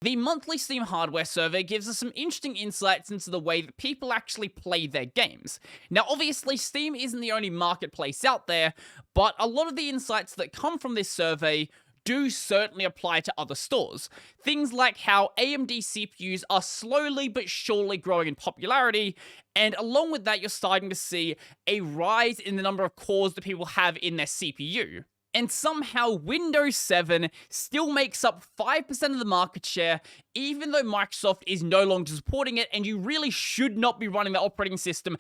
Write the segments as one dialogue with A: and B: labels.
A: The monthly Steam hardware survey gives us some interesting insights into the way that people actually play their games. Now, obviously, Steam isn't the only marketplace out there, but a lot of the insights that come from this survey do certainly apply to other stores. Things like how AMD CPUs are slowly but surely growing in popularity, and along with that, you're starting to see a rise in the number of cores that people have in their CPU. And somehow Windows 7 still makes up 5% of the market share, even though Microsoft is no longer supporting it, and you really should not be running the operating system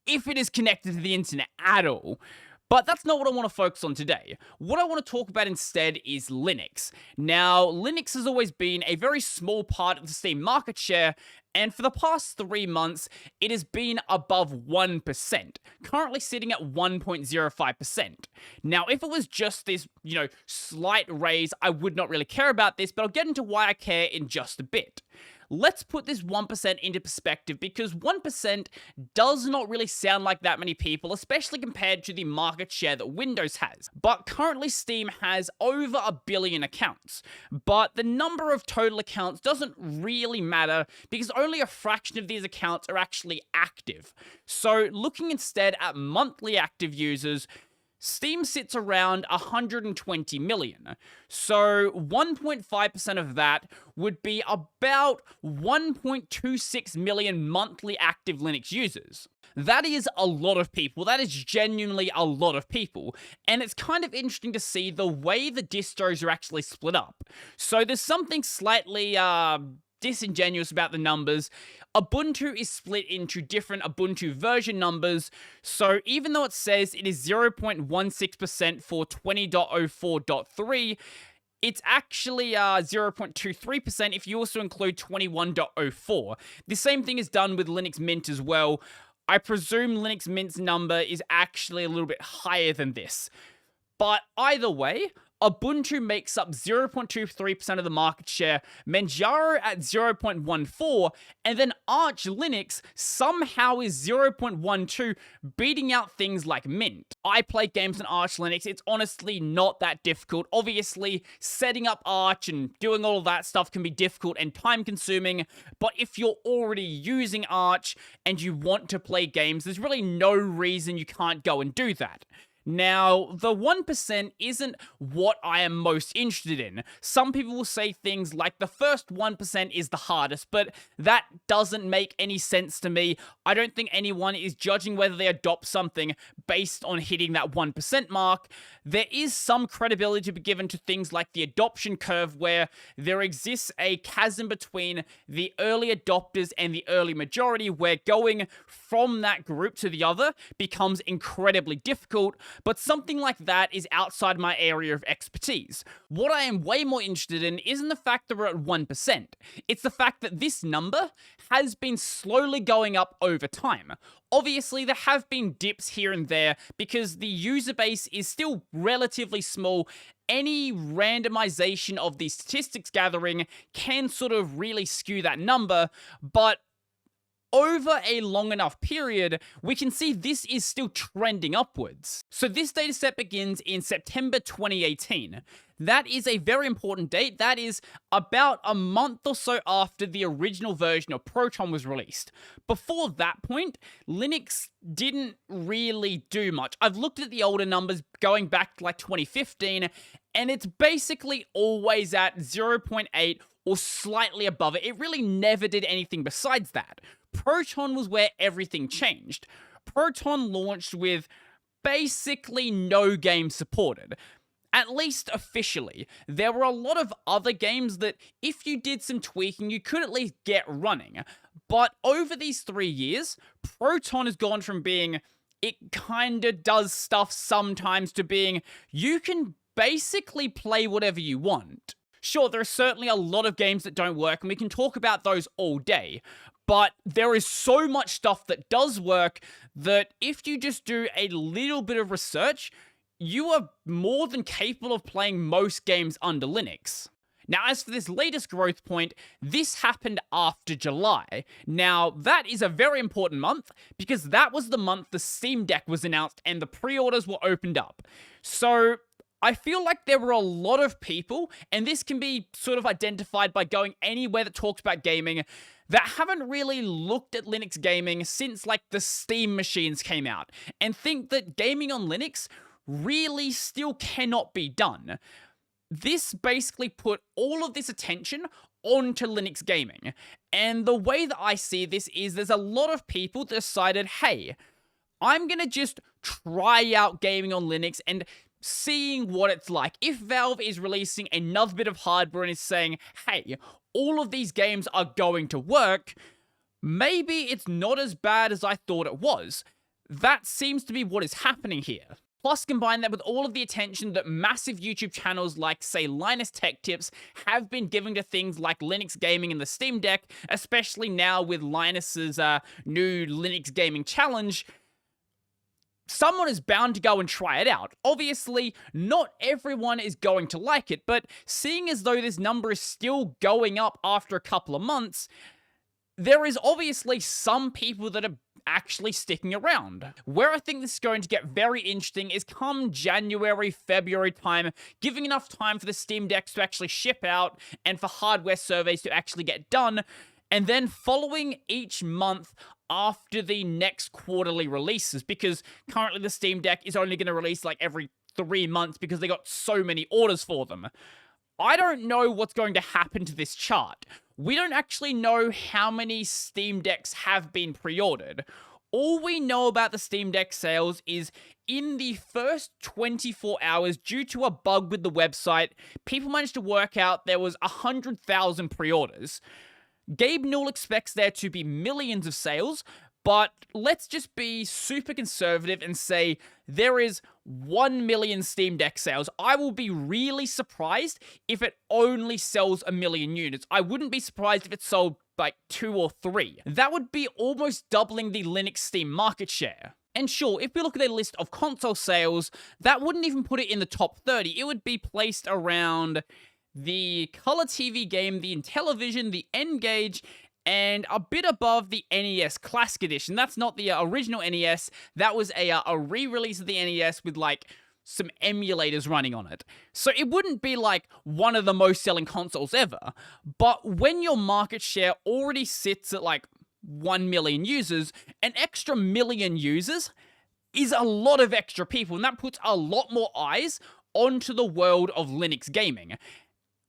A: if it is connected to the internet at all. But that's not what I want to focus on today. What I want to talk about instead is Linux. Now, Linux has always been a very small part of the Steam market share, and for the past 3 months, it has been above 1%, currently sitting at 1.05%. Now, if it was just this, slight raise, I would not really care about this, but I'll get into why I care in just a bit. Let's put this 1% into perspective, because 1% does not really sound like that many people, especially compared to the market share that Windows has. But currently Steam has over 1 billion accounts, but the number of total accounts doesn't really matter because only a fraction of these accounts are actually active. So looking instead at monthly active users, Steam sits around 120 million, so 1.5% of that would be about 1.26 million monthly active Linux users. That is a lot of people. That is genuinely a lot of people. And it's kind of interesting to see the way the distros are actually split up. So there's something slightly disingenuous about the numbers. Ubuntu is split into different Ubuntu version numbers, so even though it says it is 0.16% for 20.04.3, it's actually 0.23% if you also include 21.04. The same thing is done with Linux Mint as well. I presume Linux Mint's number is actually a little bit higher than this. But either way, Ubuntu makes up 0.23% of the market share, Manjaro at 0.14%, and then Arch Linux somehow is 0.12%, beating out things like Mint. I play games on Arch Linux. It's honestly not that difficult. Obviously, setting up Arch and doing all of that stuff can be difficult and time-consuming, but if you're already using Arch and you want to play games, there's really no reason you can't go and do that. Now, the 1% isn't what I am most interested in. Some people will say things like the first 1% is the hardest, but that doesn't make any sense to me. I don't think anyone is judging whether they adopt something based on hitting that 1% mark. There is some credibility to be given to things like the adoption curve, where there exists a chasm between the early adopters and the early majority, where going from that group to the other becomes incredibly difficult. But something like that is outside my area of expertise. What I am way more interested in isn't the fact that we're at 1%. It's the fact that this number has been slowly going up over time. Obviously, there have been dips here and there because the user base is still relatively small. Any randomization of the statistics gathering can sort of really skew that number, but over a long enough period, we can see this is still trending upwards. So this dataset begins in September 2018. That is a very important date. That is about a month or so after the original version of Proton was released. Before that point, Linux didn't really do much. I've looked at the older numbers going back to like 2015, and it's basically always at 0.8 or slightly above it. It really never did anything besides that. Proton was where everything changed. Proton launched with basically no games supported. At least officially. There were a lot of other games that, if you did some tweaking, you could at least get running. But over these 3 years, Proton has gone from being, it kinda does stuff sometimes, to being, you can basically play whatever you want. Sure, there are certainly a lot of games that don't work, and we can talk about those all day. But there is so much stuff that does work that if you just do a little bit of research, you are more than capable of playing most games under Linux. Now, as for this latest growth point, this happened after July. Now, that is a very important month because that was the month the Steam Deck was announced and the pre-orders were opened up. So I feel like there were a lot of people, and this can be sort of identified by going anywhere that talks about gaming, that haven't really looked at Linux gaming since like the Steam machines came out, and think that gaming on Linux really still cannot be done. This basically put all of this attention onto Linux gaming. And the way that I see this is there's a lot of people that decided, hey, I'm gonna just try out gaming on Linux and seeing what it's like. If Valve is releasing another bit of hardware and is saying, hey, all of these games are going to work, maybe it's not as bad as I thought it was. That seems to be what is happening here. Plus, combine that with all of the attention that massive YouTube channels like, say, Linus Tech Tips have been giving to things like Linux gaming and the Steam Deck, especially now with Linus's new Linux Gaming Challenge, someone is bound to go and try it out. Obviously, not everyone is going to like it, but seeing as though this number is still going up after a couple of months, there is obviously some people that are actually sticking around. Where I think this is going to get very interesting is come January, February time, giving enough time for the Steam Decks to actually ship out and for hardware surveys to actually get done, and then following each month after the next quarterly releases, because currently the Steam Deck is only going to release like every 3 months because they got so many orders for them. I don't know what's going to happen to this chart. We don't actually know how many Steam Decks have been pre-ordered. All we know about the Steam Deck sales is in the first 24 hours, due to a bug with the website, people managed to work out there was 100,000 pre-orders. Gabe Newell expects there to be millions of sales, but let's just be super conservative and say there is 1 million Steam Deck sales. I will be really surprised if it only sells 1 million units. I wouldn't be surprised if it sold like 2 or 3. That would be almost doubling the Linux Steam market share. And sure, if we look at their list of console sales, that wouldn't even put it in the top 30. It would be placed around the Color TV game, the Intellivision, the N-Gage, and a bit above the NES Classic Edition. That's not the original NES. That was a re-release of the NES with, like, some emulators running on it. So it wouldn't be, like, one of the most selling consoles ever. But when your market share already sits at, like, 1 million users, an extra million users is a lot of extra people, and that puts a lot more eyes onto the world of Linux gaming.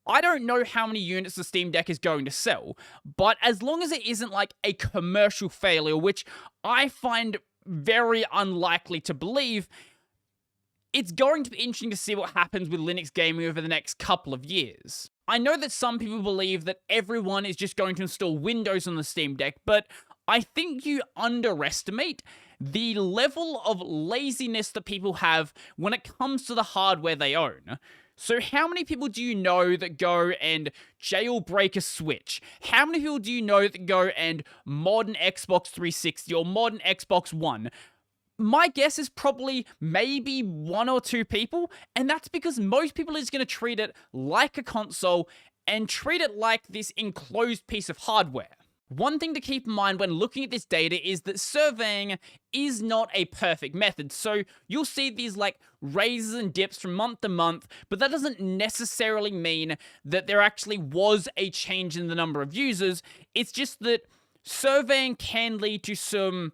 A: I don't know how many units the Steam Deck is going to sell, but as long as it isn't like a commercial failure, which I find very unlikely to believe, it's going to be interesting to see what happens with Linux gaming over the next couple of years. I know that some people believe that everyone is just going to install Windows on the Steam Deck, but I think you underestimate the level of laziness that people have when it comes to the hardware they own. So how many people do you know that go and jailbreak a Switch? How many people do you know that go and mod an Xbox 360 or mod an Xbox One? My guess is probably maybe 1 or 2 people, and that's because most people are just going to treat it like a console and treat it like this enclosed piece of hardware. One thing to keep in mind when looking at this data is that surveying is not a perfect method. So you'll see these like raises and dips from month to month, but that doesn't necessarily mean that there actually was a change in the number of users. It's just that surveying can lead to some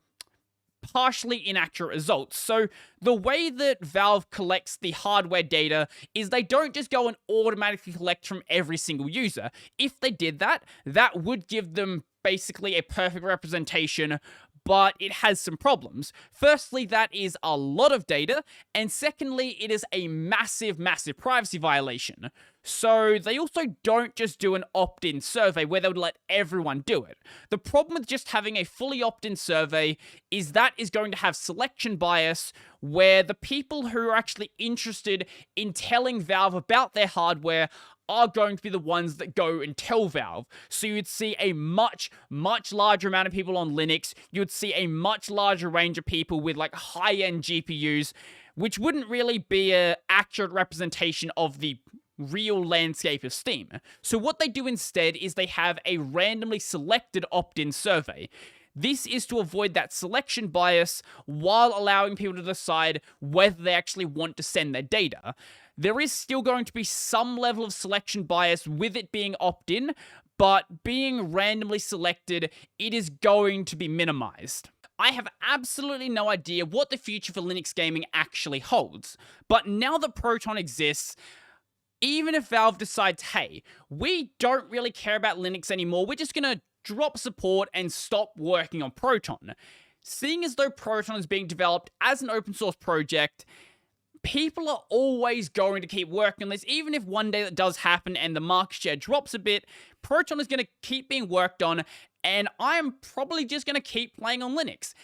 A: partially inaccurate results. So the way that Valve collects the hardware data is they don't just go and automatically collect from every single user. If they did that, that would give them basically a perfect representation, but it has some problems. Firstly, that is a lot of data, and secondly, it is a massive, massive privacy violation. So they also don't just do an opt-in survey where they would let everyone do it. The problem with just having a fully opt-in survey is that is going to have selection bias where the people who are actually interested in telling Valve about their hardware are going to be the ones that go and tell Valve. So you'd see a much, much larger amount of people on Linux. You'd see a much larger range of people with like high-end GPUs, which wouldn't really be an accurate representation of the real landscape of Steam. So what they do instead is they have a randomly selected opt-in survey. This is to avoid that selection bias while allowing people to decide whether they actually want to send their data. there is still going to be some level of selection bias with it being opt-in, but being randomly selected, it is going to be minimized. I have absolutely no idea what the future for Linux gaming actually holds, but now that Proton exists, even if Valve decides, hey, we don't really care about Linux anymore, we're just gonna drop support and stop working on Proton. Seeing as though Proton is being developed as an open source project, people are always going to keep working on this. Even if one day that does happen and the market share drops a bit, Proton is going to keep being worked on, and I'm probably just going to keep playing on Linux.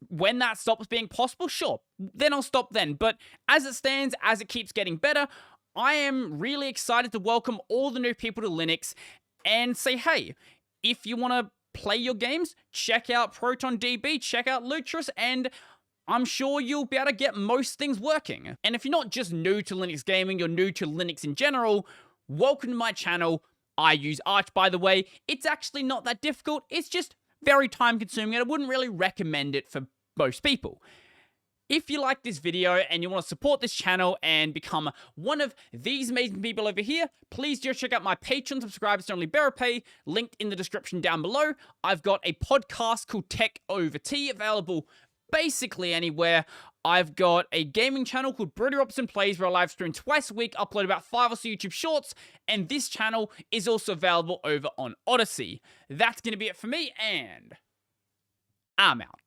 A: When that stops being possible, sure, then I'll stop then. But as it stands, as it keeps getting better, I am really excited to welcome all the new people to Linux and say, hey, if you want to play your games, check out ProtonDB, check out Lutris, and I'm sure you'll be able to get most things working. And if you're not just new to Linux gaming, you're new to Linux in general, welcome to my channel. I use Arch, by the way. It's actually not that difficult. It's just very time consuming, and I wouldn't really recommend it for most people. If you like this video and you want to support this channel and become one of these amazing people over here, please do check out my Patreon subscribers to only Bearer Pay, linked in the description down below. I've got a podcast called Tech Over Tea available basically anywhere. I've got a gaming channel called Brodie Robertson Plays, where I live stream twice a week, upload about 5 or so YouTube shorts, and this channel is also available over on Odyssey. That's going to be it for me, and I'm out.